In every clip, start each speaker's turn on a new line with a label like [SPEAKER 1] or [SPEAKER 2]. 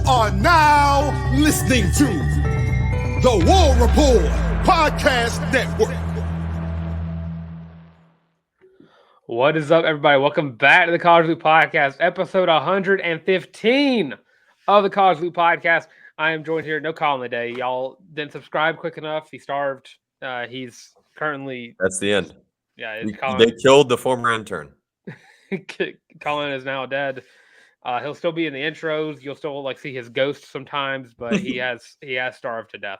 [SPEAKER 1] are now listening to the War Report Podcast Network.
[SPEAKER 2] What is up, everybody? Welcome back to the College Loop Podcast, episode 115 of the College Loop Podcast. I am joined here, no Colin today. Y'all didn't subscribe quick enough. He starved. He's currently...
[SPEAKER 3] That's the end.
[SPEAKER 2] Yeah,
[SPEAKER 3] They killed the former intern.
[SPEAKER 2] Colin is now dead. He'll still be in the intros. You'll still see his ghost sometimes, but he has starved to death.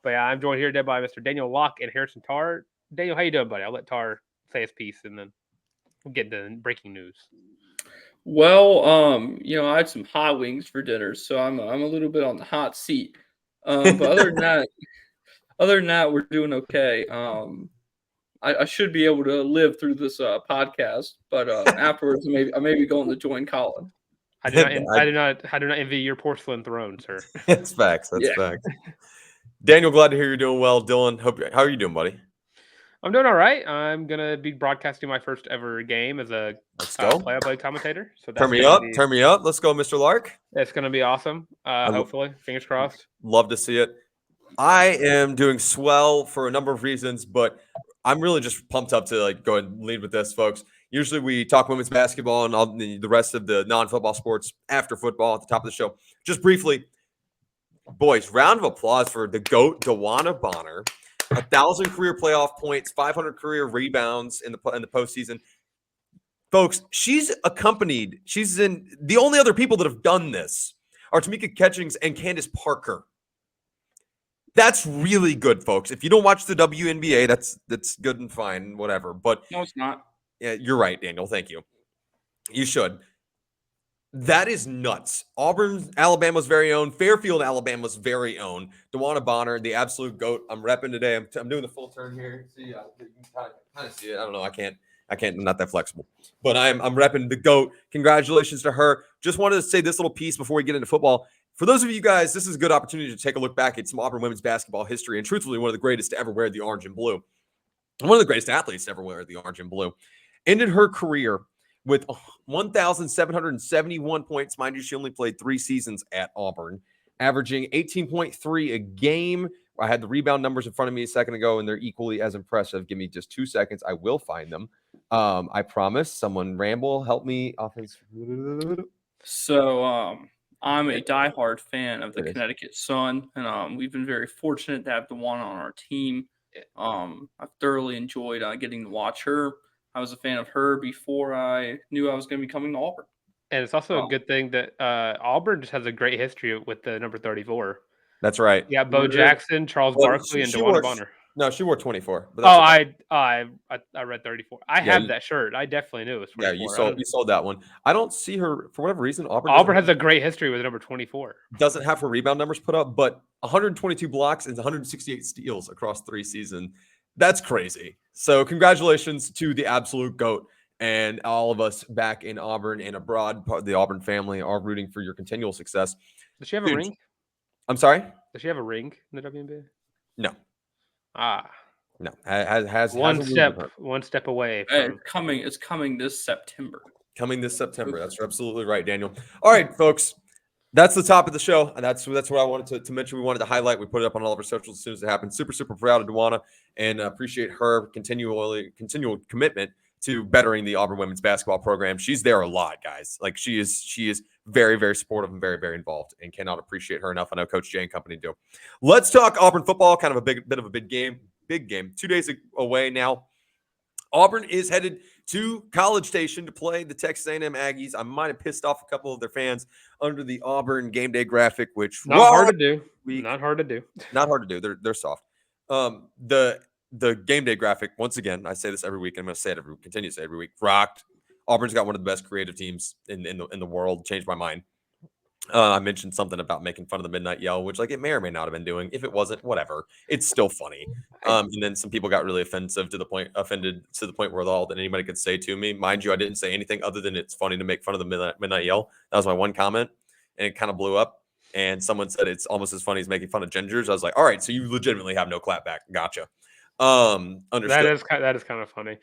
[SPEAKER 2] But yeah, I'm joined here today by Mr. Daniel Locke and Harrison Tarr. Daniel, how you doing, buddy? I'll let Tarr say his piece and then we'll get to breaking news.
[SPEAKER 4] Well, I had some hot wings for dinner, so I'm a little bit on the hot seat. But other than that, we're doing okay. I should be able to live through this podcast, but afterwards, I may be going to join Colin.
[SPEAKER 2] I do not envy your porcelain throne, sir.
[SPEAKER 3] That's facts. That's facts. Daniel, glad to hear you're doing well. Dylan, how are you doing, buddy?
[SPEAKER 2] I'm doing all right. I'm gonna be broadcasting my first ever game as a play-by-play commentator. So
[SPEAKER 3] turn me up. Let's go, Mr. Larck.
[SPEAKER 2] It's gonna be awesome. Hopefully, fingers crossed.
[SPEAKER 3] Love to see it. I am doing swell for a number of reasons, but I'm really just pumped up to go ahead and lead with this, folks. Usually we talk women's basketball and all the rest of the non-football sports after football at the top of the show. Just briefly, boys, round of applause for the GOAT, DeWanna Bonner. 1,000 career playoff points, 500 career rebounds in the postseason. Folks, she's in the only other people that have done this are Tamika Catchings and Candace Parker. That's really good, folks. If you don't watch the WNBA, that's good and fine, whatever. But
[SPEAKER 4] no, it's not.
[SPEAKER 3] Yeah, you're right, Daniel. Thank you. You should. That is nuts. Auburn, Alabama's very own. Fairfield, Alabama's very own. DeWanna Bonner, the absolute GOAT. I'm repping today. I'm doing the full turn here. See, you can kind of see it. I don't know. I can't. I'm not that flexible. But I'm repping the GOAT. Congratulations to her. Just wanted to say this little piece before we get into football. For those of you guys, this is a good opportunity to take a look back at some Auburn women's basketball history, and truthfully, one of the greatest to ever wear the orange and blue. One of the greatest athletes to ever wear the orange and blue. Ended her career with 1,771 points. Mind you, she only played 3 seasons at Auburn, averaging 18.3 a game. I had the rebound numbers in front of me a second ago, and they're equally as impressive. Give me just 2 seconds. I will find them. I promise. Someone ramble. Help me. Offense.
[SPEAKER 4] So I'm a diehard fan of the Connecticut Sun, and we've been very fortunate to have DeWanna on our team. I've thoroughly enjoyed getting to watch her. I was a fan of her before I knew I was going to be coming to Auburn.
[SPEAKER 2] And it's also a good thing that Auburn just has a great history with the number 34.
[SPEAKER 3] That's right.
[SPEAKER 2] Yeah, Bo Jackson, Charles Barkley, and DeWanna Bonner.
[SPEAKER 3] No, she wore 24.
[SPEAKER 2] But I read 34. I have that shirt. I definitely knew it was 24.
[SPEAKER 3] Yeah, you sold that one. I don't see her, for whatever reason.
[SPEAKER 2] Auburn has a great history with number 24.
[SPEAKER 3] Doesn't have her rebound numbers put up, but 122 blocks and 168 steals across 3 seasons. That's crazy. So congratulations to the absolute GOAT, and all of us back in Auburn and abroad. The Auburn family are rooting for your continual success.
[SPEAKER 2] Does she have a ring?
[SPEAKER 3] I'm sorry?
[SPEAKER 2] Does she have a ring in the WNBA?
[SPEAKER 3] No.
[SPEAKER 2] No.
[SPEAKER 3] Has
[SPEAKER 2] one step away.
[SPEAKER 4] It's coming this September.
[SPEAKER 3] That's absolutely right, Daniel. All right, folks. That's the top of the show. And that's what I wanted to mention. We wanted to highlight. We put it up on all of our socials as soon as it happened. Super, super proud of DeWanna and appreciate her continual commitment to bettering the Auburn women's basketball program. She's there a lot, guys. She is very, very supportive and very, very involved, and cannot appreciate her enough. I know Coach Jay and company do. Let's talk Auburn football. Kind of a bit of a big game. 2 days away now. Auburn is headed to College Station to play the Texas A&M Aggies. I might have pissed off a couple of their fans under the Auburn game day graphic, which
[SPEAKER 2] not hard to do. Not hard to do. They're
[SPEAKER 3] soft. The game day graphic, once again, I say this every week, and I'm going to say it continue to say it every week. Rocked. Auburn's got one of the best creative teams in the world. Changed my mind. I mentioned something about making fun of the midnight yell, which it may or may not have been doing. If it wasn't, whatever. It's still funny. And then some people got really offended to the point where all that anybody could say to me. Mind you, I didn't say anything other than it's funny to make fun of the midnight yell. That was my one comment, and it kind of blew up. And someone said it's almost as funny as making fun of gingers. I was like, all right, so you legitimately have no clapback. Gotcha. Understood.
[SPEAKER 2] That is kind of funny.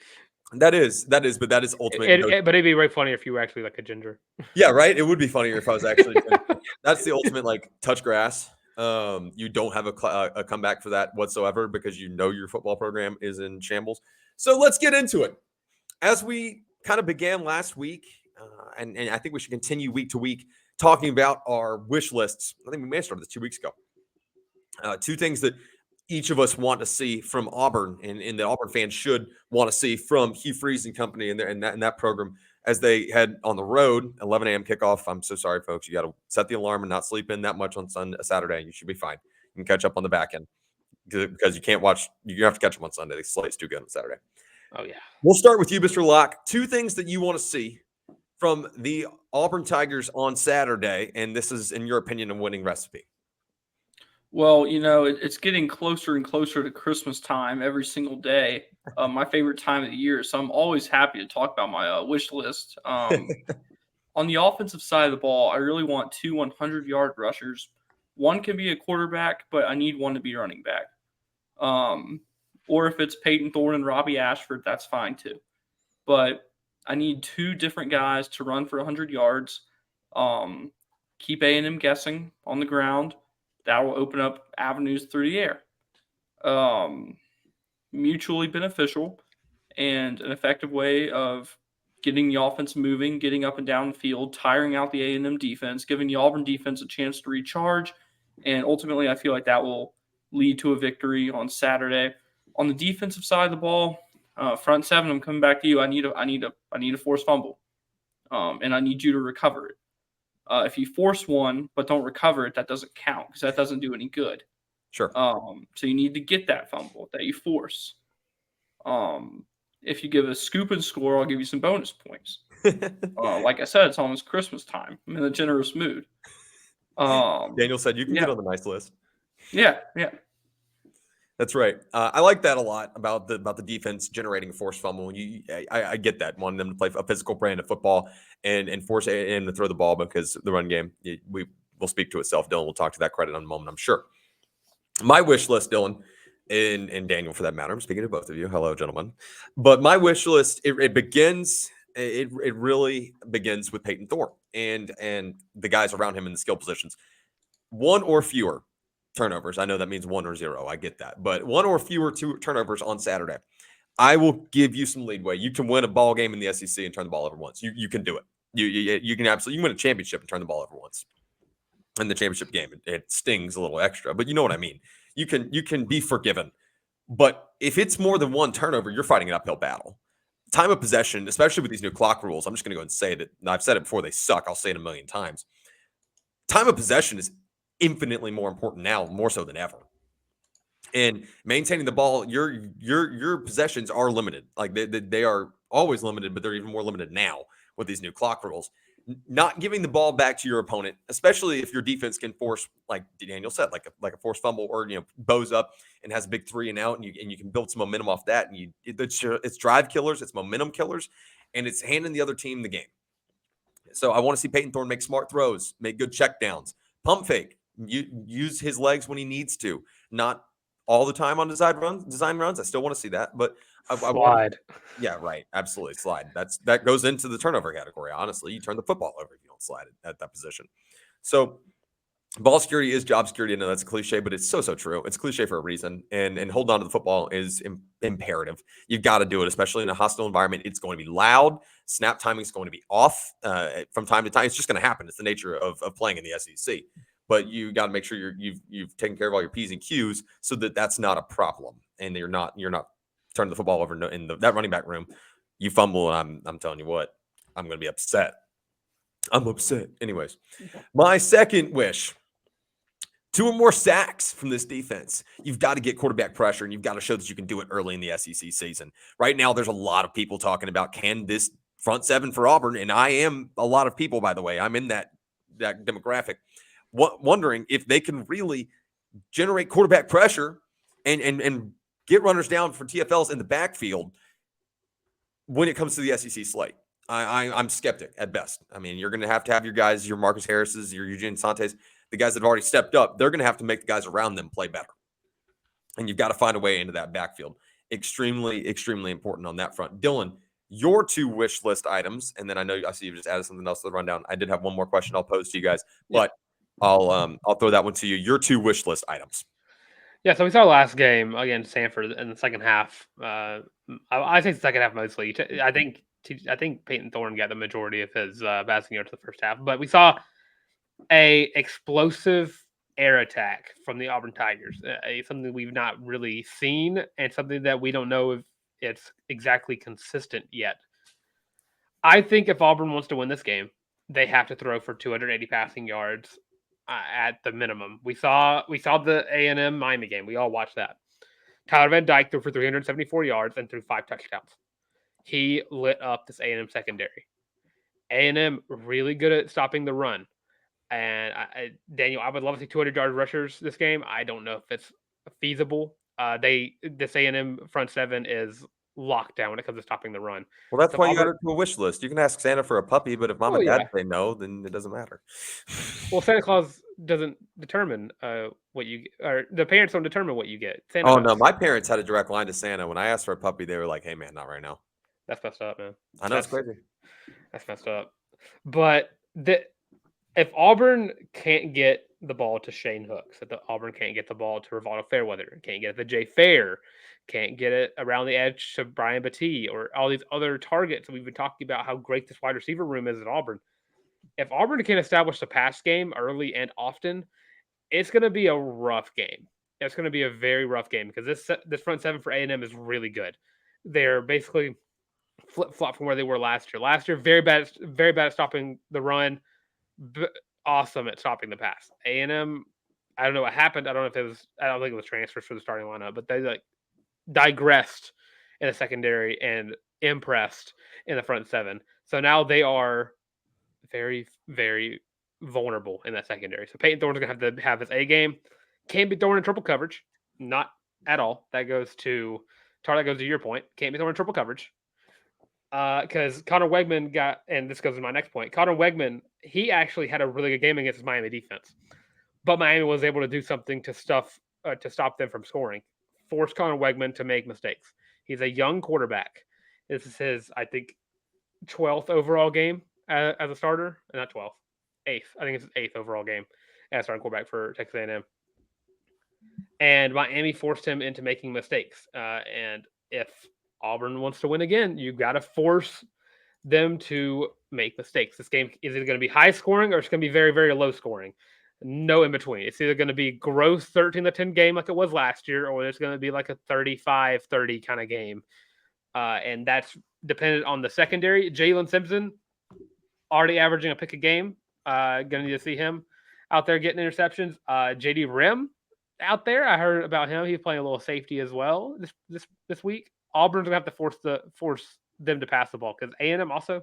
[SPEAKER 3] That is, but that is ultimate.
[SPEAKER 2] But it'd be very funny if you were actually like a ginger.
[SPEAKER 3] Yeah, right. It would be funnier if I was actually. That's the ultimate like touch grass. You don't have a comeback for that whatsoever because you know your football program is in shambles. So let's get into it. As we kind of began last week, and I think we should continue week to week talking about our wish lists. I think we may have started this 2 weeks ago. Two things that each of us want to see from Auburn, and the Auburn fans should want to see from Hugh Freeze and company and that program as they head on the road. 11 a.m. kickoff. I'm so sorry, folks. You got to set the alarm and not sleep in that much on Saturday. You should be fine. You can catch up on the back end because you can't watch. You have to catch them on Sunday. The slate's too good on Saturday.
[SPEAKER 2] Oh yeah.
[SPEAKER 3] We'll start with you, Mr. Locke. Two things that you want to see from the Auburn Tigers on Saturday, and this is, in your opinion, a winning recipe.
[SPEAKER 4] Well, it's getting closer and closer to Christmas time every single day. My favorite time of the year, so I'm always happy to talk about my wish list. On the offensive side of the ball, I really want 2 100-yard rushers. One can be a quarterback, but I need one to be running back. Or if it's Peyton Thorne and Robbie Ashford, that's fine too. But I need 2 different guys to run for 100 yards. Keep A&M guessing on the ground. That will open up avenues through the air. Mutually beneficial and an effective way of getting the offense moving, getting up and down the field, tiring out the A&M defense, giving the Auburn defense a chance to recharge. And ultimately, I feel like that will lead to a victory on Saturday. On the defensive side of the ball, front seven, I'm coming back to you. I need a forced fumble, and I need you to recover it. If you force one but don't recover it, that doesn't count because that doesn't do any good.
[SPEAKER 3] Sure.
[SPEAKER 4] So you need to get that fumble that you force. If you give a scoop and score, I'll give you some bonus points. Like I said, it's almost Christmas time. I'm in a generous mood.
[SPEAKER 3] Daniel said you can get on the nice list.
[SPEAKER 4] Yeah.
[SPEAKER 3] That's right. I like that a lot about the defense generating a forced fumble. I get that, wanting them to play a physical brand of football and force A&M to throw the ball because the run game we will speak to itself. Dylan will talk to that credit in a moment, I'm sure. My wish list, Dylan, and Daniel for that matter. I'm speaking to both of you. Hello, gentlemen. But my wish list it begins. It really begins with Peyton Thorne and the guys around him in the skill positions. 1 or fewer turnovers. I know that means 1 or 0. I get that. But 1 or fewer turnovers on Saturday. I will give you some leadway. You can win a ball game in the SEC and turn the ball over once. You can do it. You can absolutely win a championship and turn the ball over once. In the championship game, it stings a little extra, but you know what I mean. You can be forgiven. But if it's more than 1 turnover, you're fighting an uphill battle. Time of possession, especially with these new clock rules, I'm just going to go and say it. I've said it before, they suck. I'll say it a million times. Time of possession is infinitely more important now, more so than ever. And maintaining the ball, your possessions are limited. Like they are always limited, but they're even more limited now with these new clock rules. Not giving the ball back to your opponent, especially if your defense can force, like Daniel said, like a forced fumble or bows up and has a big 3 and out, and you can build some momentum off that. And it's drive killers, it's momentum killers, and it's handing the other team the game. So I want to see Peyton Thorne make smart throws, make good check downs, pump fake, use his legs when he needs to, not all the time on design runs. I still want to see that, but
[SPEAKER 2] Slide.
[SPEAKER 3] Yeah, right. Absolutely. Slide. That goes into the turnover category. Honestly, you turn the football over if you don't slide it at that position. So ball security is job security. I know that's a cliche, but it's so true. It's cliche for a reason. And holding on to the football is imperative. You've got to do it, especially in a hostile environment. It's going to be loud. Snap timing is going to be off from time to time. It's just going to happen. It's the nature of playing in the SEC. But you got to make sure you've taken care of all your P's and Q's so that that's not a problem, and you're not turning the football over in that running back room. You fumble, and I'm telling you what, I'm going to be upset. I'm upset. Anyways, my second wish: 2 or more sacks from this defense. You've got to get quarterback pressure, and you've got to show that you can do it early in the SEC season. Right now, there's a lot of people talking about can this front seven for Auburn, and I am a lot of people, by the way. I'm in that demographic. Wondering if they can really generate quarterback pressure and get runners down for TFLs in the backfield when it comes to the SEC slate. I'm skeptic at best. I mean, you're going to have your guys, your Marcus Harris's, your Eugene Santes, the guys that have already stepped up. They're going to have to make the guys around them play better. And you've got to find a way into that backfield. extremely, extremely important on that front. Dylan, your 2 wish list items, and then I see you just added something else to the rundown. I did have one more question I'll pose to you guys, but I'll throw that one to you. Your 2 wish list items.
[SPEAKER 2] Yeah, so we saw last game against Sanford in the second half. I think the second half mostly. I think Peyton Thorne got the majority of his passing yards the first half, but we saw a explosive air attack from the Auburn Tigers, something we've not really seen, and something that we don't know if it's exactly consistent yet. I think if Auburn wants to win this game, they have to throw for 280 passing yards at the minimum. We saw the A&M Miami game. We all watched that. Tyler Van Dyke threw for 374 yards and threw 5 touchdowns. He lit up this A&M secondary. A&M really good at stopping the run. And Daniel, I would love to see 200-yard rushers this game. I don't know if it's feasible. This A&M front seven is locked down when it comes to stopping the run.
[SPEAKER 3] Well, that's
[SPEAKER 2] So
[SPEAKER 3] why you
[SPEAKER 2] Auburn,
[SPEAKER 3] added to a wish list. You can ask Santa for a puppy, but if mom and dad say no, then it doesn't matter.
[SPEAKER 2] Well, Santa Claus doesn't determine what you or the parents don't determine what you get. Santa
[SPEAKER 3] Oh
[SPEAKER 2] does.
[SPEAKER 3] no, my parents had a direct line to Santa. When I asked for a puppy, they were like, "Hey man, not right now."
[SPEAKER 2] That's messed up, man.
[SPEAKER 3] I know it's crazy.
[SPEAKER 2] That's messed up. But if Auburn can't get the ball to Shane Hooks, if Auburn can't get the ball to Rivaldo Fairweather, can't get it to Jay Fair, can't get it around the edge to Brian Battie, or all these other targets that we've been talking about how great this wide receiver room is at Auburn. If Auburn can establish the pass game early and often, it's going to be a rough game. It's going to be a very rough game because this front seven for A&M is really good. They're basically flip-flop from where they were last year. Last year, very bad at stopping the run, awesome at stopping the pass. A&M, I don't know what happened. I don't think it was transfers for the starting lineup, but they digressed in the secondary and impressed in the front seven. So now they are very, very vulnerable in that secondary. So Peyton Thorne's going to have to have his A game. Can't be thrown in triple coverage. Not at all. That goes to Tarr. That goes to your point. Can't be thrown in triple coverage. Because Connor Wegman got, and this goes to my next point. Connor Wegman, he actually had a really good game against his Miami defense, but Miami was able to do something to stop them from scoring. Force Connor Wegman to make mistakes. He's a young quarterback. This is his, I think, 12th overall game as a starter. Not 12th, 8th. I think it's his 8th overall game as starting quarterback for Texas A&M. And Miami forced him into making mistakes. And if Auburn wants to win again, you got to force them to make mistakes. This game is either going to be high scoring or it's going to be very, very low scoring. No in between. It's either going to be gross 13-10 game like it was last year, or it's going to be like a 35-30 kind of game. And that's dependent on the secondary. Jalen Simpson already averaging a pick a game. Going to need to see him out there getting interceptions. JD Rim out there. I heard about him. He's playing a little safety as well this week. Auburn's gonna have to force them to pass the ball because A&M also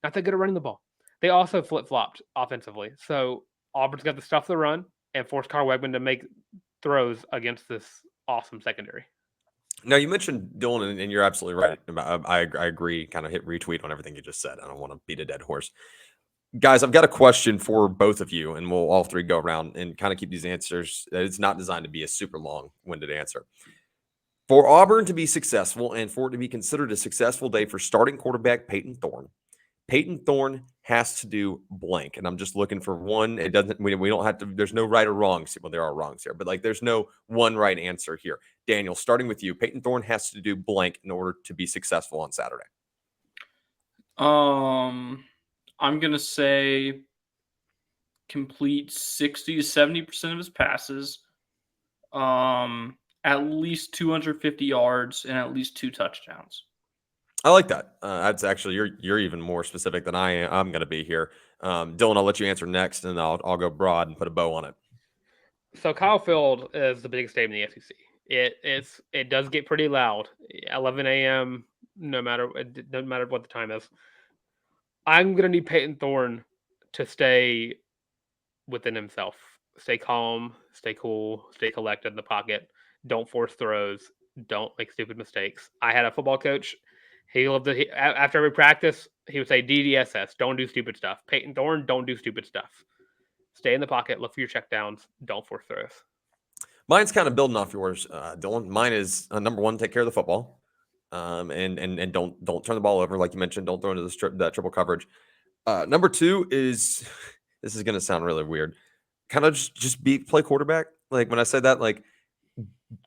[SPEAKER 2] not that good at running the ball. They also flip-flopped offensively. So Auburn's got to stuff the run and force Connor Wegman to make throws against this awesome secondary.
[SPEAKER 3] Now, you mentioned Dylan, and you're absolutely right. I agree, kind of hit retweet on everything you just said. I don't want to beat a dead horse. Guys, I've got a question for both of you, and we'll all three go around and kind of keep these answers. It's not designed to be a super long-winded answer. For Auburn to be successful and for it to be considered a successful day for starting quarterback Peyton Thorne has to do blank. And I'm just looking for one. It doesn't, we don't have to, there's no right or wrongs. Well, there are wrongs here, but like there's no one right answer here. Daniel, starting with you, Peyton Thorne has to do blank in order to be successful on Saturday.
[SPEAKER 4] I'm going to say complete 60 to 70% of his passes, at least 250 yards and at least 2 touchdowns.
[SPEAKER 3] I like that. That's actually, you're even more specific than I'm going to be here. Dylan, I'll let you answer next, and I'll go broad and put a bow on it.
[SPEAKER 2] So Kyle Field is the biggest stadium in the SEC. It does get pretty loud. 11 a.m. No matter what the time is. I'm gonna need Peyton Thorne to stay within himself. Stay calm, stay cool, stay collected in the pocket. Don't force throws. Don't make stupid mistakes. I had a football coach. After every practice, he would say DDSS, don't do stupid stuff. Peyton Thorne, don't do stupid stuff. Stay in the pocket, look for your checkdowns, don't force throws.
[SPEAKER 3] Mine's kind of building off yours, Dylan. Mine is number one, take care of the football, and don't turn the ball over, like you mentioned. Don't throw into that triple coverage. Number two is this is going to sound really weird. Kind of just play quarterback. Like when I said that, like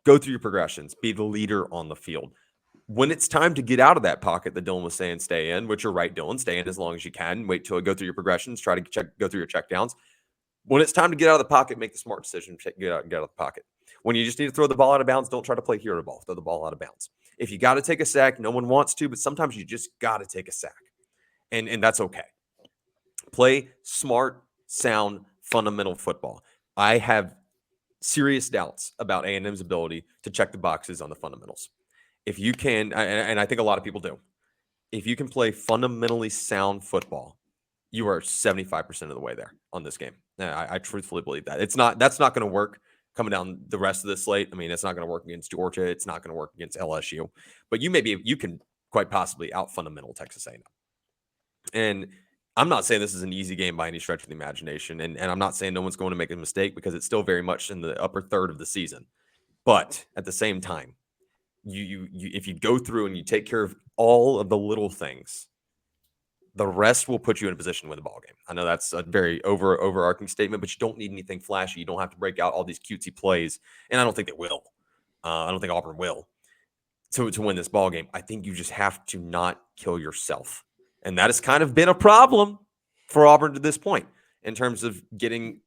[SPEAKER 3] go through your progressions, be the leader on the field. When it's time to get out of that pocket that Dylan was saying, stay in, which you're right, Dylan, stay in as long as you can. Wait till I go through your progressions, try to go through your check downs. When it's time to get out of the pocket, make the smart decision, get out of the pocket. When you just need to throw the ball out of bounds, don't try to play hero ball, throw the ball out of bounds. If you got to take a sack, no one wants to, but sometimes you just got to take a sack. And that's okay. Play smart, sound, fundamental football. I have serious doubts about A&M's ability to check the boxes on the fundamentals. If you can, and I think a lot of people do, if you can play fundamentally sound football, you are 75% of the way there on this game. I truthfully believe that. That's not going to work coming down the rest of the slate. I mean, it's not going to work against Georgia. It's not going to work against LSU. But you can quite possibly out fundamental Texas A&M. And I'm not saying this is an easy game by any stretch of the imagination. And I'm not saying no one's going to make a mistake because it's still very much in the upper third of the season. But at the same time, you if you go through and you take care of all of the little things, the rest will put you in a position to win the ball game. I know that's a very overarching statement, but you don't need anything flashy. You don't have to break out all these cutesy plays, and I don't think they will. I don't think Auburn will to win this ball game. I think you just have to not kill yourself, and that has kind of been a problem for Auburn to this point in terms of getting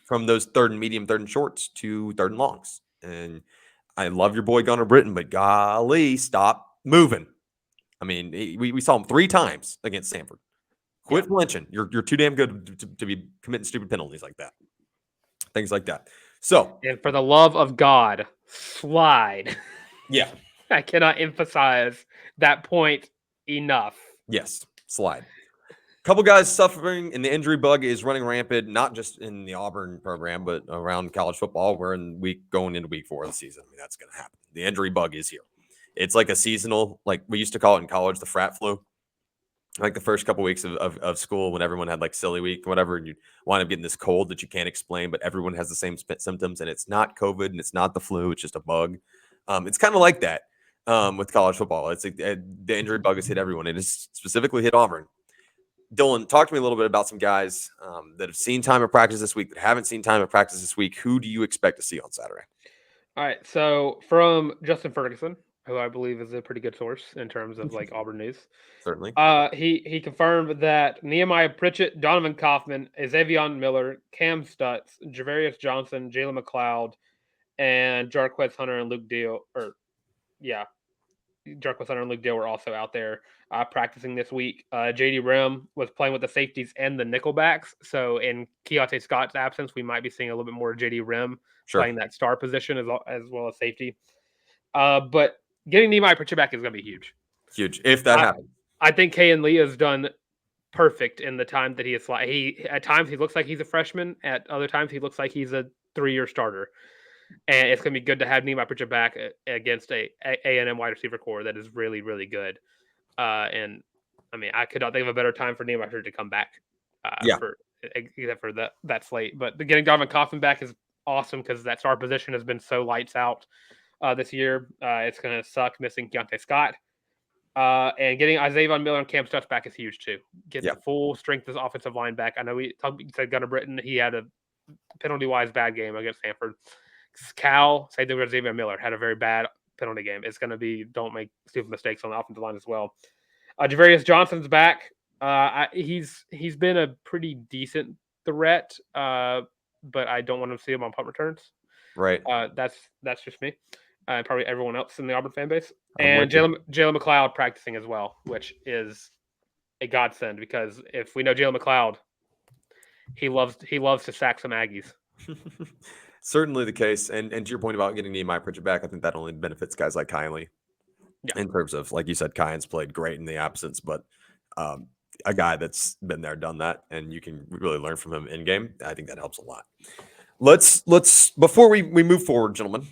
[SPEAKER 3] from those third and medium, third and shorts to third and longs. And I love your boy Gunnar Britton, but golly, stop moving. I mean, we saw him 3 times against Stanford. Quit flinching. You're too damn good to be committing stupid penalties like that. Things like that. So,
[SPEAKER 2] and for the love of God, slide.
[SPEAKER 3] Yeah.
[SPEAKER 2] I cannot emphasize that point enough.
[SPEAKER 3] Yes, slide. Couple guys suffering, and the injury bug is running rampant, not just in the Auburn program, but around college football. We're going into week 4 of the season. I mean, that's going to happen. The injury bug is here. It's like a seasonal, like we used to call it in college, the frat flu. Like the first couple weeks of school when everyone had like silly week, whatever, and you wind up getting this cold that you can't explain, but everyone has the same symptoms, and it's not COVID and it's not the flu, it's just a bug. It's kind of like that with college football. It's like the injury bug has hit everyone. It has specifically hit Auburn. Dylan, talk to me a little bit about some guys that have seen time of practice this week, that haven't seen time of practice this week. Who do you expect to see on Saturday?
[SPEAKER 2] All right. So from Justin Ferguson, who I believe is a pretty good source in terms of like Auburn news.
[SPEAKER 3] Certainly.
[SPEAKER 2] He confirmed that Nehemiah Pritchett, Donovan Kaufman, Xavier Miller, Cam Stutz, Javarius Johnson, Jalen McLeod, and Jarquez Hunter and Luke Deal, Jarquez Hunter and Luke Deal were also out there practicing this week. JD Rim was playing with the safeties and the nickelbacks. So in Keontae Scott's absence, we might be seeing a little bit more JD Rim playing that star position as well as safety. But getting Nehemiah Pritchett back is going to be huge.
[SPEAKER 3] Huge, if that happens.
[SPEAKER 2] I think Kayan Lee has done perfect in the time that he is. At times he looks like he's a freshman. At other times he looks like he's a 3-year starter. And it's going to be good to have Nehemiah Pritchett back against a A&M wide receiver core that is really, really good. And I mean, I could not think of a better time for Nehemiah Pritchett to come back. Except for that slate. But getting Donovan Kaufman back is awesome because that star position has been so lights out this year. It's going to suck missing Keontae Scott. And getting Isaiah Miller and Cam Stutz back is huge too. Getting the full strength of the offensive line back. I know you said Gunnar Britton. He had a penalty-wise bad game against Stanford. Cal, same thing with Xavier Miller, had a very bad penalty game. It's going to be don't make stupid mistakes on the offensive line as well. Javarius Johnson's back. He's been a pretty decent threat, but I don't want to see him on punt returns.
[SPEAKER 3] Right.
[SPEAKER 2] That's just me. Probably everyone else in the Auburn fan base. And Jalen McLeod practicing as well, which is a godsend because if we know Jalen McLeod, he loves to sack some Aggies.
[SPEAKER 3] Certainly the case. And to your point about getting Nehemiah Pritchett back, I think that only benefits guys like Kayan Lee. In terms of, like you said, Kayan's played great in the absence, but a guy that's been there, done that, and you can really learn from him in game. I think that helps a lot. Let's before we move forward, gentlemen.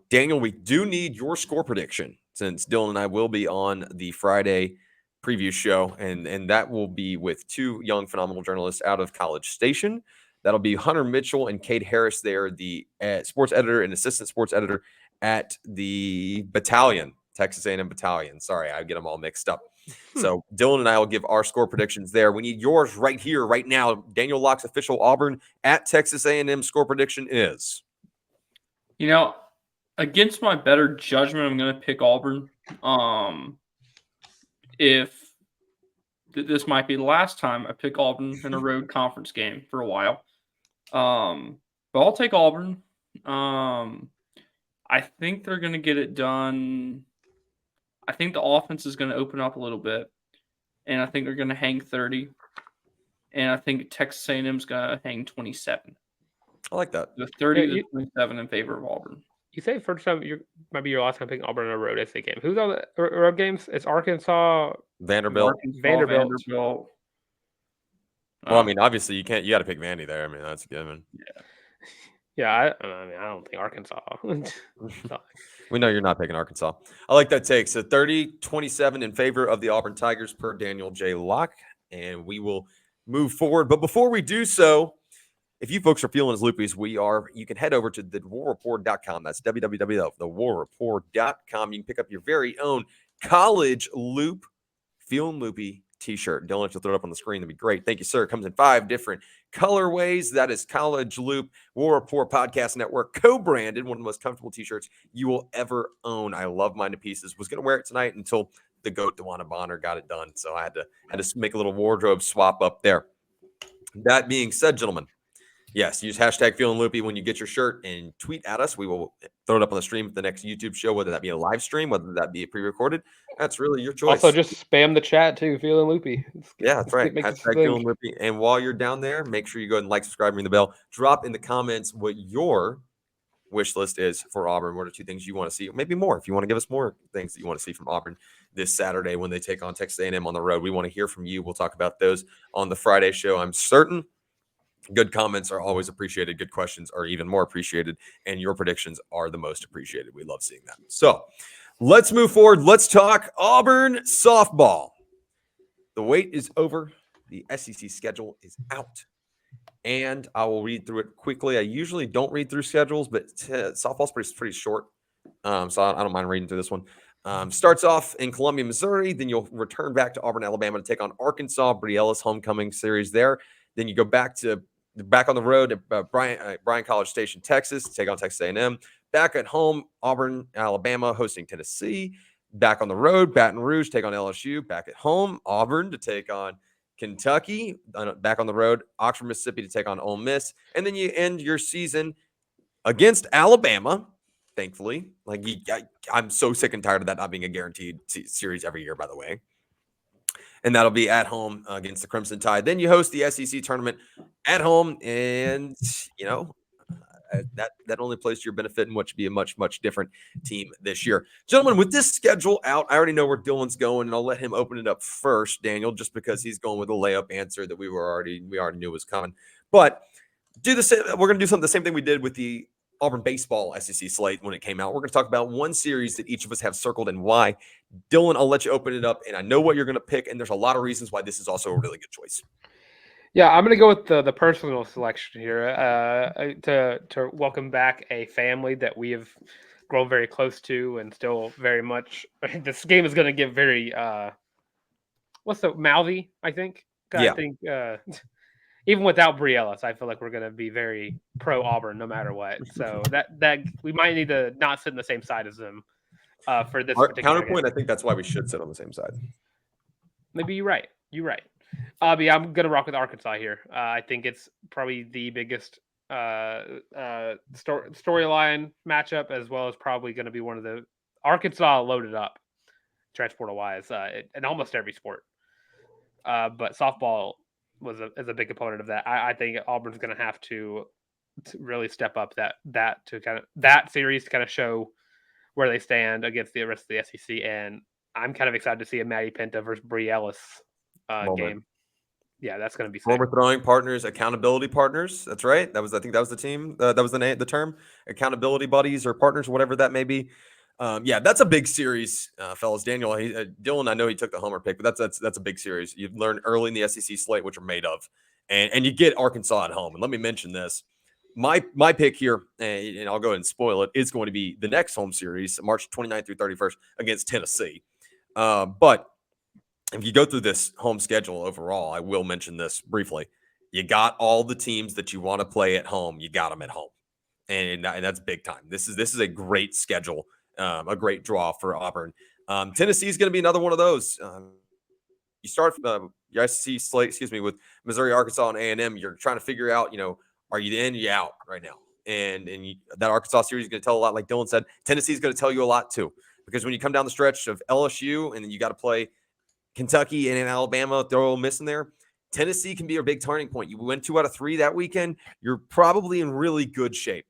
[SPEAKER 3] Daniel, we do need your score prediction since Dylan and I will be on the Friday preview show, and that will be with 2 young, phenomenal journalists out of College Station. That'll be Hunter Mitchell and Kate Harris. They're the sports editor and assistant sports editor at the Battalion, Texas A&M Battalion. Sorry, I get them all mixed up. So Dylan and I will give our score predictions there. We need yours right here, right now. Daniel Locke's official Auburn at Texas A&M score prediction is.
[SPEAKER 4] Against my better judgment, I'm going to pick Auburn. If this might be the last time I pick Auburn in a road conference game for a while. But I'll take Auburn. I think they're going to get it done. I think the offense is going to open up a little bit, and I think they're going to hang 30. And I think Texas A&M is going to hang 27.
[SPEAKER 3] I like that.
[SPEAKER 4] The 30 to 27 in favor of Auburn.
[SPEAKER 2] You say first time might be your last time picking Auburn in a road SA game. Who's on the road games? It's Arkansas,
[SPEAKER 3] Vanderbilt.
[SPEAKER 2] Vanderbilt.
[SPEAKER 3] Well, I mean, obviously you got to pick Vandy there. I mean, that's a given.
[SPEAKER 2] Yeah, I don't think Arkansas.
[SPEAKER 3] We know you're not picking Arkansas. I like that take. So 30-27 in favor of the Auburn Tigers per DanielJLocke, and we will move forward. But before we do so, if you folks are feeling as loopy as we are, you can head over to thewarreport.com. That's www.thewarreport.com. You can pick up your very own College Loop Feeling Loopy t-shirt. Dylan, if you'll throw it up on the screen, that'd be great. Thank you, sir. It comes in 5 different colorways. That is College Loop War Report Podcast Network co-branded, one of the most comfortable t-shirts you will ever own. I love mine to pieces. Was going to wear it tonight until the GOAT DeWanna Bonner got it done. So I had to make a little wardrobe swap up there. That being said, gentlemen, yes, use hashtag Feeling Loopy when you get your shirt and tweet at us. We will throw it up on the stream for the next YouTube show, whether that be a live stream, whether that be a pre-recorded. That's really your choice.
[SPEAKER 2] Also, just spam the chat too, Feeling Loopy.
[SPEAKER 3] Yeah, that's right. Hashtag Feeling Loopy. And while you're down there, make sure you go ahead and like, subscribe, ring the bell. Drop in the comments what your wish list is for Auburn. What are 2 things you want to see? Maybe more. If you want to give us more things that you want to see from Auburn this Saturday when they take on Texas A&M on the road, we want to hear from you. We'll talk about those on the Friday show. I'm certain good comments are always appreciated. Good questions are even more appreciated. And your predictions are the most appreciated. We love seeing that. So let's move forward. Let's talk Auburn softball. The wait is over. The SEC schedule is out. And I will read through it quickly. I usually don't read through schedules, but softball's pretty short. So I don't mind reading through this one. Starts off in Columbia, Missouri. Then you'll return back to Auburn, Alabama to take on Arkansas. Brie Ellis homecoming series there. Then you go back on the road at Bryan College Station, Texas, to take on Texas A&M. Back at home, Auburn, Alabama, hosting Tennessee. Back on the road, Baton Rouge, take on LSU. Back at home, Auburn to take on Kentucky. Back on the road, Oxford, Mississippi to take on Ole Miss. And then you end your season against Alabama, thankfully. I'm so sick and tired of that not being a guaranteed series every year, by the way. And that'll be at home against the Crimson Tide. Then you host the SEC tournament at home, and that only plays to your benefit and what should be a much, much different team this year. Gentlemen, with this schedule out, I already know where Dylan's going, and I'll let him open it up first, Daniel, just because he's going with a layup answer that we already knew was coming. But we're going to do the same thing we did with the Auburn baseball SEC slate when it came out. We're going to talk about one series that each of us have circled and why. Dylan, I'll let you open it up, and I know what you're going to pick, and there's a lot of reasons why this is also a really good choice.
[SPEAKER 2] Yeah, I'm going to go with the personal selection here to welcome back a family that we have grown very close to and still very much. This game is going to get very mouthy, I think.
[SPEAKER 3] Yeah.
[SPEAKER 2] I think even without Brie Ellis, I feel like we're going to be very pro Auburn no matter what. So that we might need to not sit on the same side as them for this.
[SPEAKER 3] Our counterpoint, game. I think that's why we should sit on the same side.
[SPEAKER 2] Maybe you're right. I'm going to rock with Arkansas here. I think it's probably the biggest storyline matchup, as well as probably going to be one of the Arkansas loaded up transportal-wise in almost every sport. But softball is a big component of that. I think Auburn's going to have to really step up that series to kind of show where they stand against the rest of the SEC. And I'm kind of excited to see a Maddie Pinta versus Brie Ellis game. Yeah, that's going to be sick.
[SPEAKER 3] Former throwing partners, accountability partners. That's right. I think that was the team. That was the term. Accountability buddies or partners, whatever that may be. Yeah, that's a big series, fellas. Dylan, I know he took the homer pick, but that's a big series. You learn early in the SEC slate what you're made of, and you get Arkansas at home. And let me mention this. My pick here, and I'll go ahead and spoil it, is going to be the next home series, March 29th through 31st against Tennessee. But if you go through this home schedule overall, I will mention this briefly. You got all the teams that you want to play at home. You got them at home, and that's big time. This is a great schedule, a great draw for Auburn. Tennessee is going to be another one of those. You start your SEC slate, with Missouri, Arkansas, and A&M. You're trying to figure out, are you in, you out right now? And that Arkansas series is going to tell a lot. Like Dylan said, Tennessee is going to tell you a lot too, because when you come down the stretch of LSU and then you got to play Kentucky and in Alabama, throw Ole Miss in there. Tennessee can be a big turning point. You win 2 out of 3 that weekend. You're probably in really good shape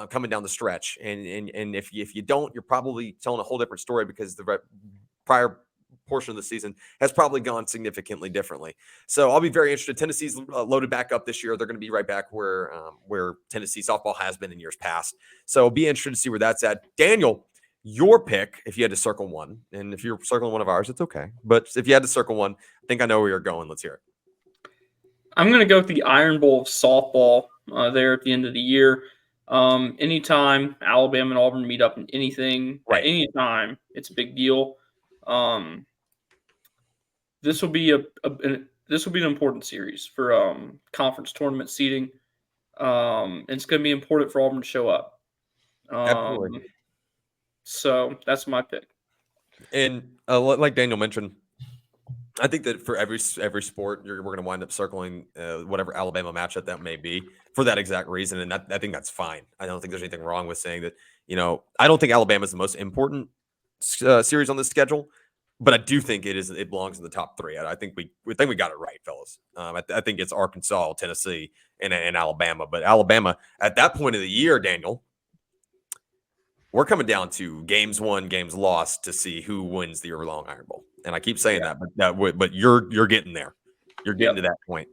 [SPEAKER 3] coming down the stretch. And if you don't, you're probably telling a whole different story, because the prior portion of the season has probably gone significantly differently. So I'll be very interested. Tennessee's loaded back up this year. They're going to be right back where Tennessee softball has been in years past. So I'll be interested to see where that's at. Daniel, your pick, if you had to circle one, and if you're circling one of ours, it's okay. But if you had to circle one, I think I know where you're going. Let's hear it.
[SPEAKER 4] I'm going to go with the Iron Bowl of softball there at the end of the year. Anytime Alabama and Auburn meet up in anything,
[SPEAKER 3] Right.
[SPEAKER 4] at any time, it's a big deal. This will be an important series for conference tournament seeding. And it's going to be important for Auburn to show up.
[SPEAKER 3] Absolutely.
[SPEAKER 4] So that's my pick.
[SPEAKER 3] And like Daniel mentioned, I think that for every sport, we're going to wind up circling whatever Alabama matchup that may be for that exact reason. And I think that's fine. I don't think there's anything wrong with saying that, I don't think Alabama is the most important series on the schedule, but I do think it belongs in the top 3. I think we got it right, fellas. I think it's Arkansas, Tennessee, and Alabama. But Alabama at that point of the year, Daniel, we're coming down to games won, games lost to see who wins the Long Iron Bowl. And I keep saying but you're getting there. You're getting to that point.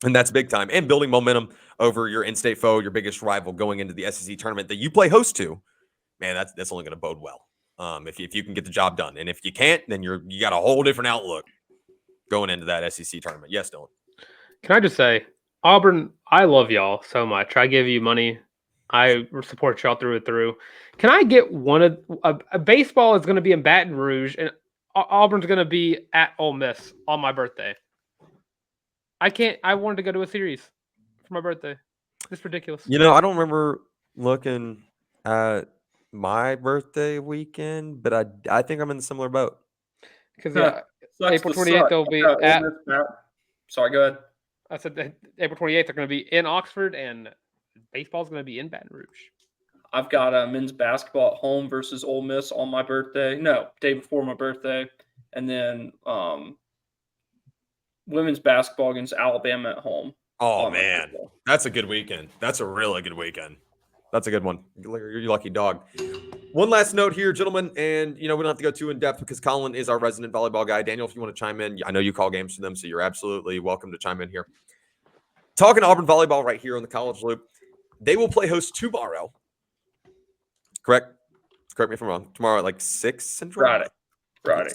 [SPEAKER 3] And that's big time. And building momentum over your in-state foe, your biggest rival going into the SEC tournament that you play host to, man, that's only going to bode well. If you can get the job done. And if you can't, then you got a whole different outlook going into that SEC tournament. Yes, Dylan. Can
[SPEAKER 2] I just say, Auburn, I love y'all so much. I give you money. I support y'all through and through. Can I get one of a baseball is going to be in Baton Rouge and Auburn's going to be at Ole Miss on my birthday? I wanted to go to a series for my birthday. It's ridiculous.
[SPEAKER 3] I don't remember looking at my birthday weekend, but I think I'm in a similar boat.
[SPEAKER 2] Because April 28th they'll be at.
[SPEAKER 4] Sorry, go ahead.
[SPEAKER 2] I said April 28th they're going to be in Oxford, and baseball's going to be in Baton Rouge.
[SPEAKER 4] I've got men's basketball at home versus Ole Miss on my birthday. No, day before my birthday, and then women's basketball against Alabama at home.
[SPEAKER 3] Oh man, that's a good weekend. That's a really good weekend. That's a good one. You're lucky dog. One last note here, gentlemen, and we don't have to go too in depth because Colin is our resident volleyball guy. Daniel, if you want to chime in, I know you call games for them, so you're absolutely welcome to chime in here. Talking Auburn volleyball right here on the College Loop. They will play host tomorrow. Correct me if I'm wrong. Tomorrow at like 6 Central?
[SPEAKER 4] Friday.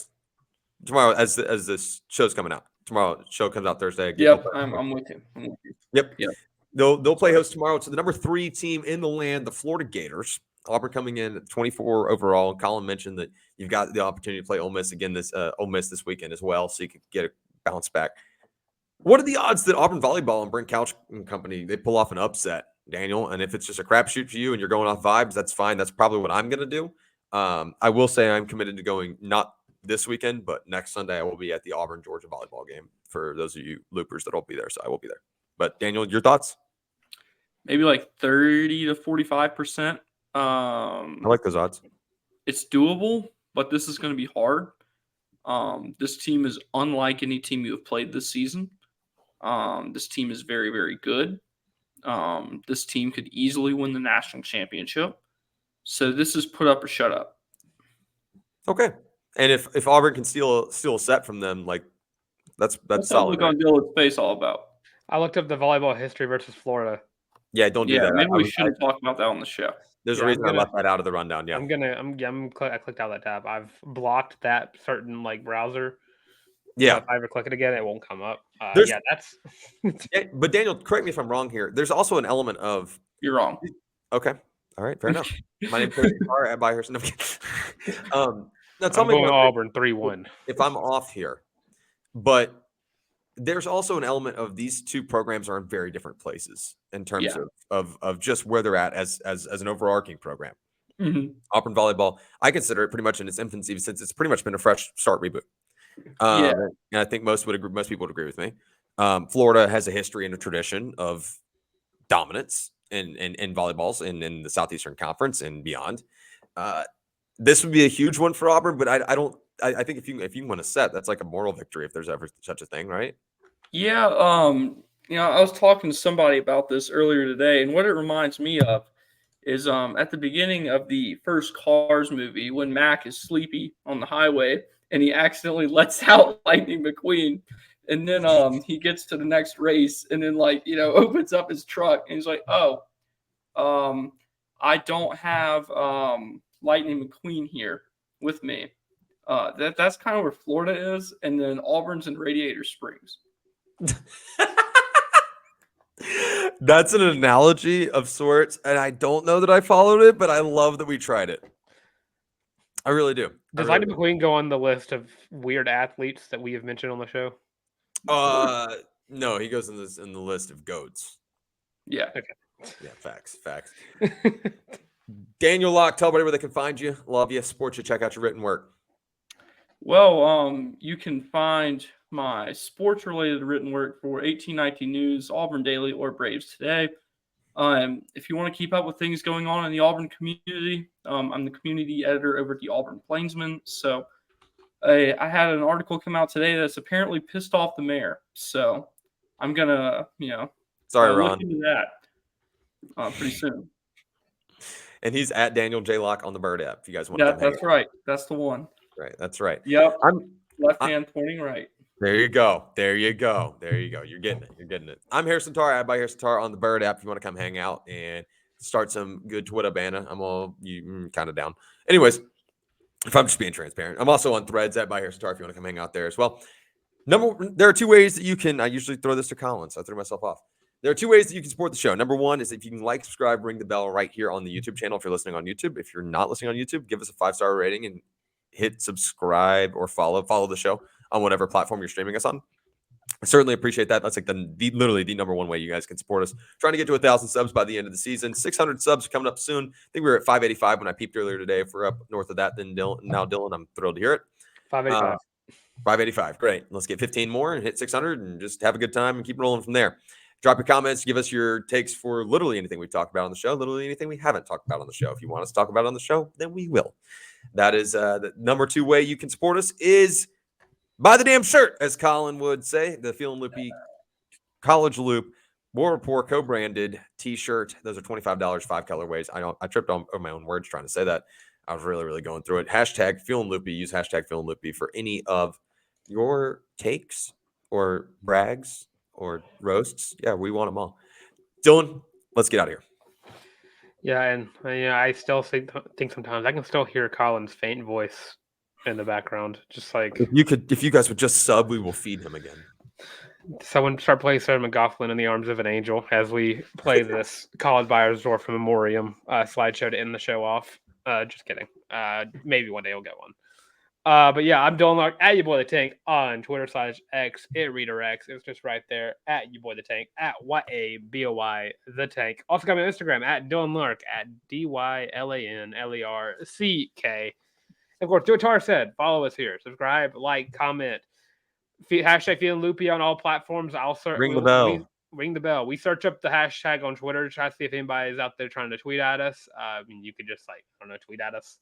[SPEAKER 3] Tomorrow as this show's coming out. Tomorrow show comes out Thursday.
[SPEAKER 4] Yep, I'm with you.
[SPEAKER 3] Yep. They'll play host tomorrow to the number 3 team in the land, the Florida Gators. Auburn coming in at 24 overall. And Colin mentioned that you've got the opportunity to play Ole Miss again Ole Miss this weekend as well, so you can get a bounce back. What are the odds that Auburn volleyball and Brent Couch and company, they pull off an upset, Daniel? And if it's just a crapshoot for you and you're going off vibes, that's fine. That's probably what I'm going to do. I will say I'm committed to going not this weekend, but next Sunday I will be at the Auburn Georgia volleyball game for those of you loopers that will be there. So I will be there. But Daniel, your thoughts?
[SPEAKER 4] Maybe like 30 to 45%. I
[SPEAKER 3] like those odds.
[SPEAKER 4] It's doable, but this is going to be hard. This team is unlike any team you have played this season. This team is very, very good. This team could easily win the national championship. So this is put up or shut up.
[SPEAKER 3] Okay. And if Auburn can steal a set from them, like that's solid.
[SPEAKER 4] What's Dylan's face all about?
[SPEAKER 2] I looked up the volleyball history versus Florida.
[SPEAKER 3] Yeah, don't do that.
[SPEAKER 4] Maybe we shouldn't talk about that on the show.
[SPEAKER 3] There's a reason I left that out of the rundown. Yeah,
[SPEAKER 2] I clicked out that tab. I've blocked that certain browser
[SPEAKER 3] Yeah.
[SPEAKER 2] If I ever click it again, it won't come up.
[SPEAKER 3] There's-
[SPEAKER 2] Yeah, that's
[SPEAKER 3] But Daniel, correct me if I'm wrong here. There's also an element of
[SPEAKER 4] You're wrong.
[SPEAKER 3] okay. All right, fair enough. My name's Tarr. I buy her. No, I'm kidding. Now tell
[SPEAKER 2] I'm
[SPEAKER 3] me
[SPEAKER 2] going
[SPEAKER 3] what-
[SPEAKER 2] Auburn 3-1.
[SPEAKER 3] if I'm off here, but there's also an element of these two programs are in very different places in terms
[SPEAKER 4] Yeah.
[SPEAKER 3] of just where they're at as an overarching program.
[SPEAKER 4] Mhm.
[SPEAKER 3] Auburn volleyball, I consider it pretty much in its infancy since it's pretty much been a fresh start reboot.
[SPEAKER 4] Yeah.
[SPEAKER 3] And I think most people would agree with me. Florida has a history and a tradition of dominance in volleyballs in the Southeastern Conference and beyond. This would be a huge one for Auburn, but I don't. I think if you win a set, that's like a moral victory if there's ever such a thing, right?
[SPEAKER 4] Yeah, I was talking to somebody about this earlier today, and what it reminds me of is at the beginning of the first Cars movie when Mac is sleepy on the highway and he accidentally lets out Lightning McQueen, and then he gets to the next race and then opens up his truck and he's like, "Oh, I don't have Lightning McQueen here with me." That's kind of where Florida is, and then Auburn's in Radiator Springs.
[SPEAKER 3] That's an analogy of sorts, and I don't know that I followed it, but I love that we tried it. I really do.
[SPEAKER 2] Does Lightning McQueen go on the list of weird athletes that we have mentioned on the show?
[SPEAKER 3] No, he goes in the list of goats.
[SPEAKER 4] Yeah.
[SPEAKER 2] Okay.
[SPEAKER 3] Yeah, facts. Daniel Locke, tell everybody where they can find you. Love you, support you, check out your written work.
[SPEAKER 4] Well, you can find my sports-related written work for 1819 News, Auburn Daily, or Braves Today. If you want to keep up with things going on in the Auburn community, I'm the community editor over at the Auburn Plainsman. So I had an article come out today that's apparently pissed off the mayor. So I'm gonna,
[SPEAKER 3] Sorry,
[SPEAKER 4] look
[SPEAKER 3] Ron.
[SPEAKER 4] into that pretty soon.
[SPEAKER 3] And he's at DanielJLocke on the Bird app. If you guys want to,
[SPEAKER 4] That's right. That's the one.
[SPEAKER 3] Right, that's right.
[SPEAKER 4] Yep. Left hand pointing right.
[SPEAKER 3] There you go. You're getting it. I'm Harrison Tarr. I buy Harrison Tarr on the Bird app. If you want to come hang out and start some good Twitter banner, I'm all kind of down. Anyways, if I'm just being transparent, I'm also on Threads at by Harrison Tarr if you want to come hang out there as well. There are two ways that you can. I usually throw this to Colin, so I threw myself off. There are two ways that you can support the show. Number one is if you can like, subscribe, ring the bell right here on the YouTube channel if you're listening on YouTube. If you're not listening on YouTube, give us a 5-star rating and hit subscribe or follow the show on whatever platform you're streaming us on. I certainly appreciate that. That's like literally the number one way you guys can support us. Trying to get to 1,000 subs by the end of the season. 600 subs coming up soon. I think we were at 585 when I peeped earlier today. If we're up north of that, then Dylan, I'm thrilled to hear it.
[SPEAKER 2] 585.
[SPEAKER 3] 585. Great. Let's get 15 more and hit 600 and just have a good time and keep rolling from there. Drop your comments. Give us your takes for literally anything we've talked about on the show, literally anything we haven't talked about on the show. If you want us to talk about it on the show, then we will. That is the number two way you can support us is buy the damn shirt, as Colin would say. The Feeling Loopy College Loop War Report co-branded T-shirt. Those are $25, 5 colorways. I tripped on my own words trying to say that. I was really going through it. Hashtag Feeling Loopy. Use hashtag Feeling Loopy for any of your takes or brags or roasts. Yeah, we want them all. Dylan, let's get out of here.
[SPEAKER 2] Yeah, and I still think sometimes I can still hear Colin's faint voice in the background, just like
[SPEAKER 3] If you guys would just sub, we will feed him again.
[SPEAKER 2] someone start playing Sarah McLachlan in the Arms of an Angel as we play this College Buyers Dorf Memoriam slideshow to end the show off. Just kidding. Maybe one day we'll get one. But yeah, I'm Dylan Larck at your boy the Tank on Twitter/X. It redirects. It's just right there at your boy the Tank at YABOY the Tank. Also got me on Instagram at Dylan Larck at DYLANLERCK. Of course, do what Tarr said. Follow us here. Subscribe, like, comment. Hashtag Feeling Loopy on all platforms.
[SPEAKER 3] Ring the bell.
[SPEAKER 2] Ring the bell. We search up the hashtag on Twitter to try to see if anybody is out there trying to tweet at us. You could just tweet at us.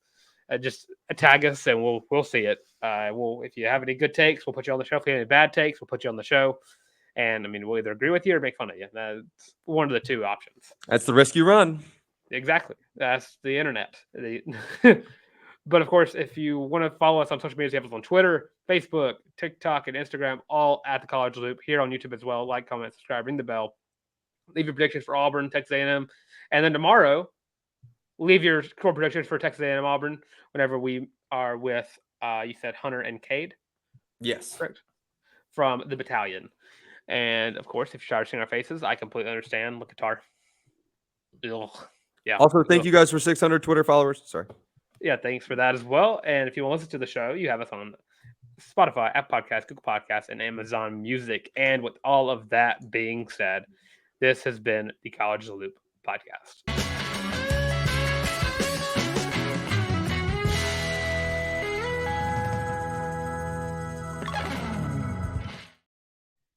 [SPEAKER 2] Just tag us and we'll see it. If you have any good takes, we'll put you on the show. If you have any bad takes, we'll put you on the show. And we'll either agree with you or make fun of you. That's one of the two options.
[SPEAKER 3] That's the risk you run.
[SPEAKER 2] Exactly. That's the internet. But of course, if you want to follow us on social media, you have us on Twitter, Facebook, TikTok, and Instagram, all at the College Loop. Here on YouTube as well. Like, comment, subscribe, ring the bell. Leave your predictions for Auburn, Texas A&M, and then tomorrow, leave your score predictions for Texas A&M Auburn whenever we are with, you said Hunter and Cade?
[SPEAKER 3] Yes.
[SPEAKER 2] Correct. from the battalion. And of course, if you're tired of seeing our faces, I completely understand. Look at Tarr. Ugh. Yeah.
[SPEAKER 3] Also, thank
[SPEAKER 2] Ugh.
[SPEAKER 3] you guys for 600 Twitter followers. Sorry.
[SPEAKER 2] Yeah, thanks for that as well. And if you want to listen to the show, you have us on Spotify, Apple Podcasts, Google Podcasts, and Amazon Music. And with all of that being said, this has been the College Loop Podcast.